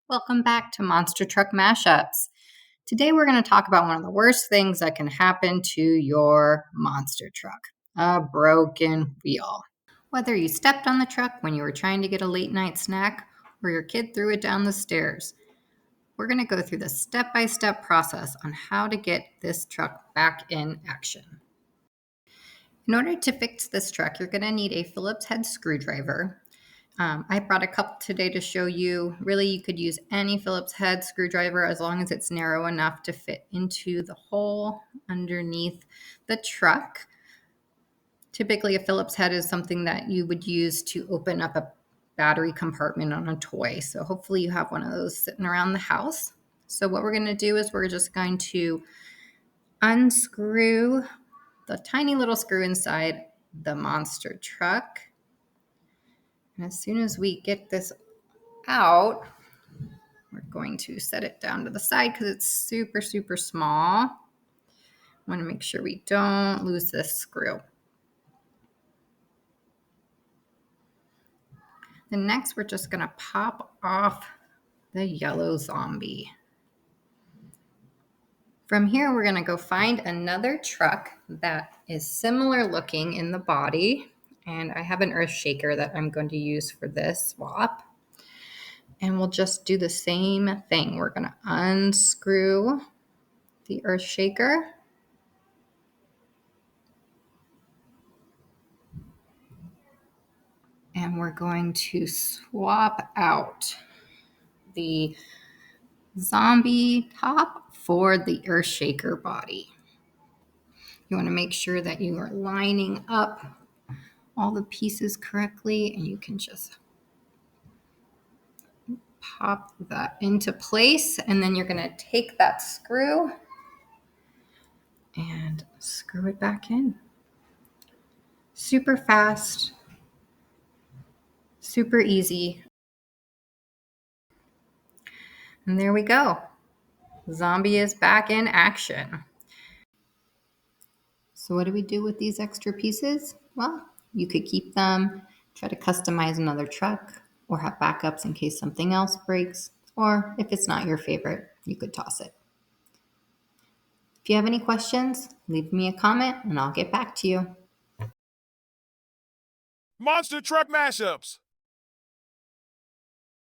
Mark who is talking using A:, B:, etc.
A: Welcome back to Monster Truck Mashups. Today we're going to talk about one of the worst things that can happen to your monster truck, a broken wheel. Whether you stepped on the truck when you were trying to get a late night snack or your kid threw it down the stairs, we're going to go through the step-by-step process on how to get this truck back in action. In order to fix this truck, you're going to need a Phillips head screwdriver. I brought a couple today to show you. Really, you could use any Phillips head screwdriver as long as it's narrow enough to fit into the hole underneath the truck. Typically, a Phillips head is something that you would use to open up a battery compartment on a toy. So hopefully you have one of those sitting around the house. So what we're going to do is we're just going to unscrew the tiny little screw inside the monster truck. And as soon as we get this out, we're going to set it down to the side because it's super, super small. I want to make sure we don't lose this screw. Then next, we're just going to pop off the yellow zombie. From here, we're going to go find another truck that is similar looking in the body. And I have an earth shaker that I'm going to use for this swap. And we'll just do the same thing. We're going to unscrew the earth shaker. And we're going to swap out the zombie top for the earth shaker body. You want to make sure that you are lining up all the pieces correctly, and you can just pop that into place, and then you're going to take that screw and screw it back in. Super fast, super easy. And there we go. Zombie is back in action. So what do we do with these extra pieces? Well, you could keep them, try to customize another truck, or have backups in case something else breaks. Or if it's not your favorite, you could toss it. If you have any questions, leave me a comment and I'll get back to you.
B: Monster Truck Mashups.